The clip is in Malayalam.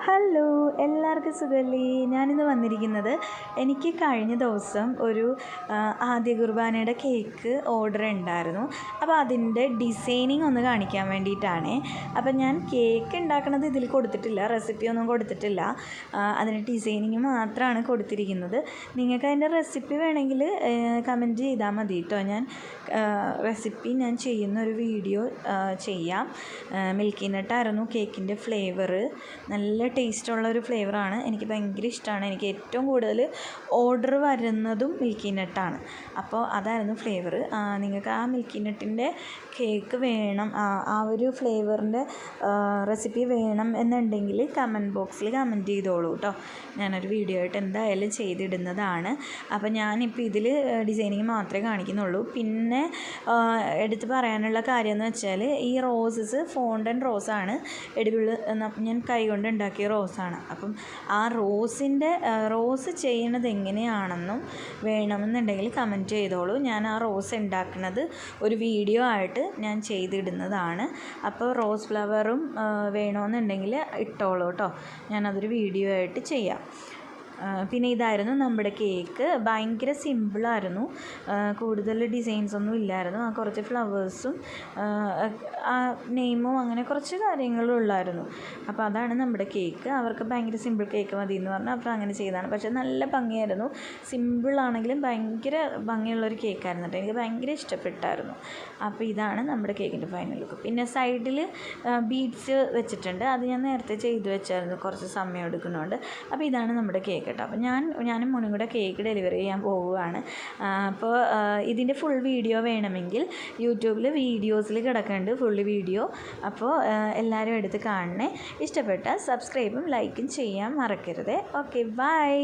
ഹലോ, എല്ലാവർക്കും സുഖമല്ലേ? ഞാനിന്ന് വന്നിരിക്കുന്നത് എനിക്ക് കഴിഞ്ഞ ദിവസം ഒരു ആദ്യ കുർബാനയുടെ കേക്ക് ഓർഡർ ഉണ്ടായിരുന്നു. അപ്പോൾ അതിൻ്റെ ഡിസൈനിങ് ഒന്ന് കാണിക്കാൻ വേണ്ടിയിട്ടാണ്. അപ്പം ഞാൻ കേക്ക് ഉണ്ടാക്കണത് ഇതിൽ കൊടുത്തിട്ടില്ല, റെസിപ്പിയൊന്നും കൊടുത്തിട്ടില്ല. അതിന് ഡിസൈനിങ് മാത്രമാണ് കൊടുത്തിരിക്കുന്നത്. നിങ്ങൾക്ക് അതിൻ്റെ റെസിപ്പി വേണമെങ്കിൽ കമൻറ്റ് ചെയ്താൽ മതി കേട്ടോ. ഞാൻ റെസിപ്പി ഞാൻ ചെയ്യുന്ന ഒരു വീഡിയോ ചെയ്യാം. മിൽക്കി നട്ടായിരുന്നു കേക്കിൻ്റെ ഫ്ലേവർ. നല്ല ടേസ്റ്റുള്ളൊരു ഫ്ലേവറാണ്. എനിക്ക് ഭയങ്കര ഇഷ്ടമാണ്. എനിക്ക് ഏറ്റവും കൂടുതൽ ഓർഡർ വരുന്നതും മിൽക്കി നട്ടാണ്. അപ്പോൾ അതായിരുന്നു ഫ്ലേവർ. നിങ്ങൾക്ക് ആ മിൽക്കി നട്ടിൻ്റെ കേക്ക് വേണം, ആ ഒരു ഫ്ലേവറിൻ്റെ റെസിപ്പി വേണം എന്നുണ്ടെങ്കിൽ കമൻറ്റ് ബോക്സിൽ കമൻറ്റ് ചെയ്തോളൂ കേട്ടോ. ഞാനൊരു വീഡിയോ ആയിട്ട് എന്തായാലും ചെയ്തിടുന്നതാണ്. അപ്പോൾ ഞാനിപ്പോൾ ഇതിൽ ഡിസൈനിങ് മാത്രമേ കാണിക്കുന്നുള്ളൂ. പിന്നെ എടുത്ത് പറയാനുള്ള കാര്യം എന്ന് വെച്ചാൽ ഈ റോസസ് ഫോണ്ടൻ റോസാണ്. എടിവിള് ഞാൻ കൈകൊണ്ട് ഉണ്ടാക്കിയ റോസാണ്. അപ്പം ആ റോസ് ചെയ്യണത് എങ്ങനെയാണെന്നും വേണമെന്നുണ്ടെങ്കിൽ കമൻറ്റ് ചെയ്തോളൂ. ഞാൻ ആ റോസ് ഉണ്ടാക്കുന്നത് ഒരു വീഡിയോ ആയിട്ട് ഞാൻ ചെയ്തിടുന്നതാണ്. അപ്പോൾ റോസ് ഫ്ലവറും വേണമെന്നുണ്ടെങ്കിൽ ഇട്ടോളൂ കേട്ടോ. ഞാനതൊരു വീഡിയോ ആയിട്ട് ചെയ്യാം. പിന്നെ ഇതായിരുന്നു നമ്മുടെ കേക്ക്. ഭയങ്കര സിമ്പിളായിരുന്നു. കൂടുതൽ ഡിസൈൻസൊന്നും ഇല്ലായിരുന്നു. കുറച്ച് ഫ്ലവേഴ്സും ആ നെയിമും അങ്ങനെ കുറച്ച് കാര്യങ്ങളും ഉള്ളായിരുന്നു. അപ്പോൾ അതാണ് നമ്മുടെ കേക്ക്. അവർക്ക് ഭയങ്കര സിമ്പിൾ കേക്ക് മതി എന്ന് പറഞ്ഞാൽ അപ്പോൾ അങ്ങനെ ചെയ്തതാണ്. പക്ഷേ നല്ല ഭംഗിയായിരുന്നു. സിമ്പിളാണെങ്കിലും ഭയങ്കര ഭംഗിയുള്ളൊരു കേക്കായിരുന്നു കേട്ടോ. എനിക്ക് ഭയങ്കര ഇഷ്ടപ്പെട്ടായിരുന്നു. അപ്പോൾ ഇതാണ് നമ്മുടെ കേക്കിൻ്റെ ഫൈനൽ ലുക്ക്. പിന്നെ സൈഡിൽ ബീഡ്സ് വെച്ചിട്ടുണ്ട്. അത് ഞാൻ നേരത്തെ ചെയ്ത് വെച്ചായിരുന്നു, കുറച്ച് സമയം എടുക്കുന്നുണ്ട്. അപ്പോൾ ഇതാണ് നമ്മുടെ കേക്ക് കേട്ടോ. അപ്പോൾ ഞാനും മോനും കൂടെ കേക്ക് ഡെലിവറി ചെയ്യാൻ പോവുകയാണ്. അപ്പോൾ ഇതിൻ്റെ ഫുൾ വീഡിയോ വേണമെങ്കിൽ യൂട്യൂബിൽ വീഡിയോസിൽ കിടക്കുന്നുണ്ട് ഫുൾ വീഡിയോ. അപ്പോൾ എല്ലാവരും എടുത്ത് കാണണേ. ഇഷ്ടപ്പെട്ടാൽ സബ്സ്ക്രൈബും ലൈക്കും ചെയ്യാൻ മറക്കരുത്. Okay, by.